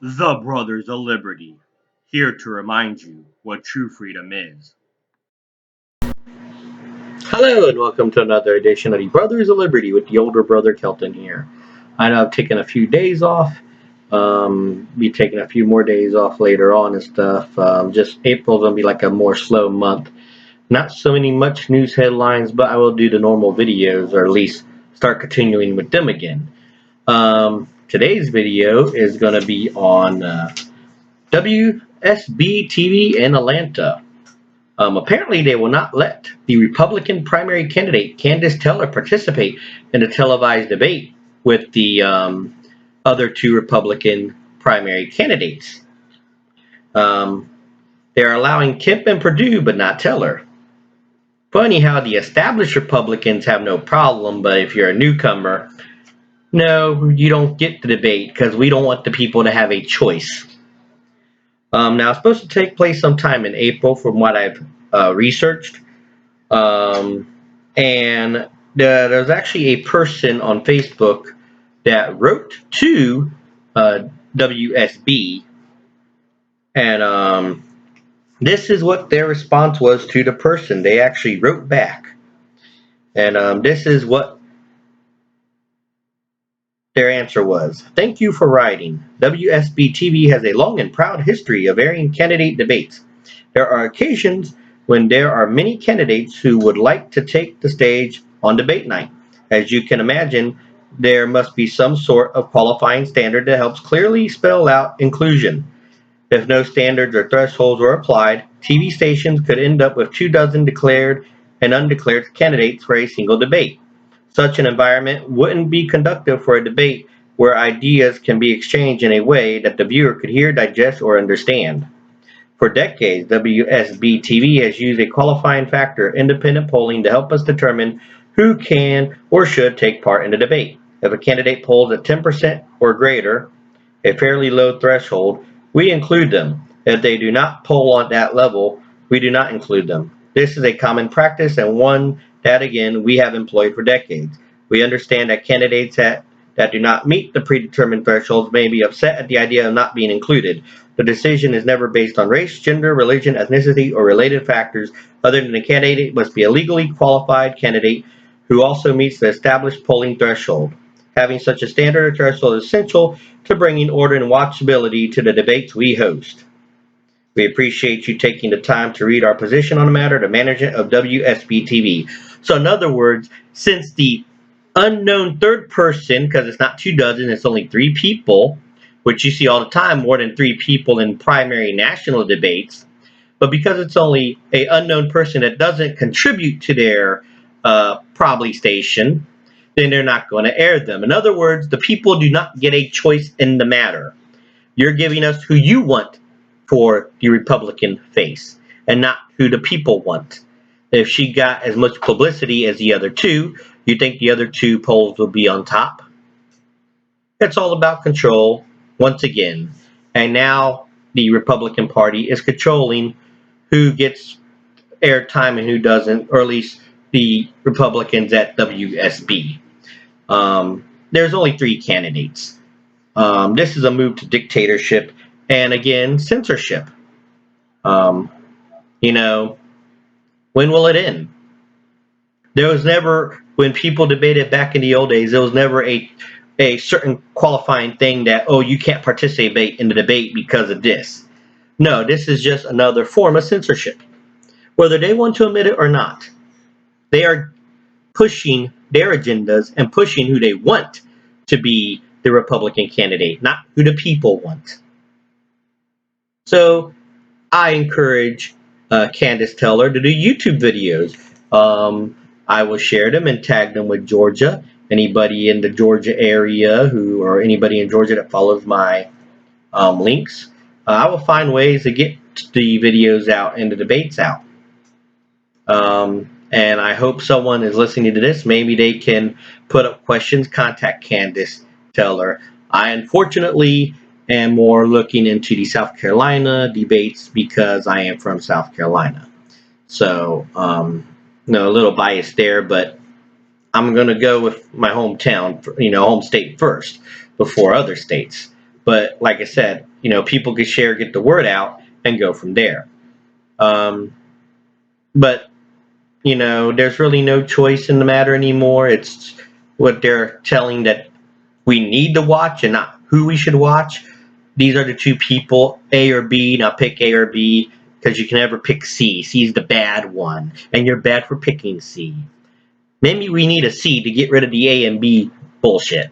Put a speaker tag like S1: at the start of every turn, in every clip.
S1: The Brothers of Liberty, here to remind you what true freedom is.
S2: Hello and welcome to another edition of the Brothers of Liberty with the older brother Kelton here. I know I've taken a few days off. Be taking a few more days off later on and stuff. Just April's gonna be like a more slow month. Not so many much news headlines, but I will do the normal videos or at least start continuing with them again. Today's video is gonna be on WSB TV in Atlanta. Apparently, they will not let the Republican primary candidate, Kandiss Taylor, participate in a televised debate with the other two Republican primary candidates. They're allowing Kemp and Perdue, but not Taylor. Funny how the established Republicans have no problem, but if you're a newcomer, no, you don't get the debate because we don't want the people to have a choice. Now, it's supposed to take place sometime in April, from what I've researched. And there's actually a person on Facebook that wrote to WSB, and this is what their response was to the person. They actually wrote back, and this is what their answer was. Thank you for writing. WSB TV has a long and proud history of airing candidate debates. There are occasions when there are many candidates who would like to take the stage on debate night. As you can imagine, there must be some sort of qualifying standard that helps clearly spell out inclusion. If no standards or thresholds were applied, TV stations could end up with 24 declared and undeclared candidates for a single debate. Such an environment wouldn't be conducive for a debate where ideas can be exchanged in a way that the viewer could hear, digest, or understand. For decades, WSB TV has used a qualifying factor, independent polling, to help us determine who can or should take part in the debate. If a candidate polls at 10% or greater, a fairly low threshold, we include them. If they do not poll at that level, we do not include them. This is a common practice and one that, again, we have employed for decades. We understand that candidates that do not meet the predetermined thresholds may be upset at the idea of not being included. The decision is never based on race, gender, religion, ethnicity, or related factors other than the candidate must be a legally qualified candidate who also meets the established polling threshold. Having such a standard or threshold is essential to bringing order and watchability to the debates we host. We appreciate you taking the time to read our position on the matter, the management of WSB TV. So in other words, since the unknown third person, because it's not 24, it's only 3 people, which you see all the time, more than 3 people in primary national debates, but because it's only an unknown person that doesn't contribute to their probably station, then they're not going to air them. In other words, the people do not get a choice in the matter. You're giving us who you want for the Republican face and not who the people want. If she got as much publicity as the other 2, you think the other 2 polls will be on top? It's all about control, once again. And now the Republican Party is controlling who gets airtime and who doesn't, or at least the Republicans at WSB. There's only 3 candidates. This is a move to dictatorship and, again, censorship. When will it end? There was never, when people debated back in the old days, there was never a certain qualifying thing that, oh, you can't participate in the debate because of this. No, this is just another form of censorship. Whether they want to admit it or not, they are pushing their agendas and pushing who they want to be the Republican candidate, not who the people want. So I encourage Kandiss Taylor to do YouTube videos. I will share them and tag them with Georgia. Anybody in the Georgia area or anybody in Georgia that follows my links, I will find ways to get the videos out and the debates out. And I hope someone is listening to this. Maybe they can put up questions, contact Kandiss Taylor. I unfortunately am more looking into the South Carolina debates because I am from South Carolina. So, a little biased there, but I'm going to go with my hometown, home state first before other states. But like I said, people could share, get the word out, and go from there. But there's really no choice in the matter anymore. It's what they're telling that we need to watch and not who we should watch. These are the two people, A or B. Now pick A or B, because you can never pick C. C is the bad one, and you're bad for picking C. Maybe we need a C to get rid of the A and B bullshit,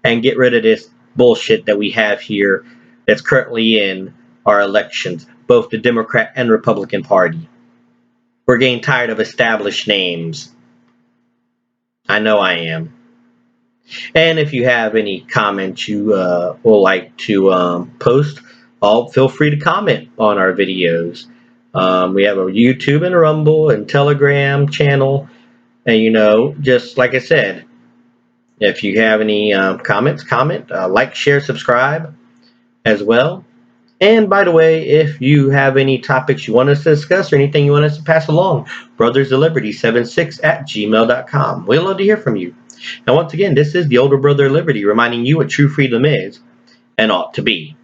S2: and get rid of this bullshit that we have here that's currently in our elections, both the Democrat and Republican Party. We're getting tired of established names. I know I am. And if you have any comments you will like to post, feel free to comment on our videos. We have a YouTube and a Rumble and Telegram channel. And just like I said, if you have any comments, comment, like, share, subscribe as well. And by the way, if you have any topics you want us to discuss or anything you want us to pass along, brothersofliberty76@gmail.com. We'd love to hear from you. And once again, this is the older brother of liberty reminding you what true freedom is and ought to be.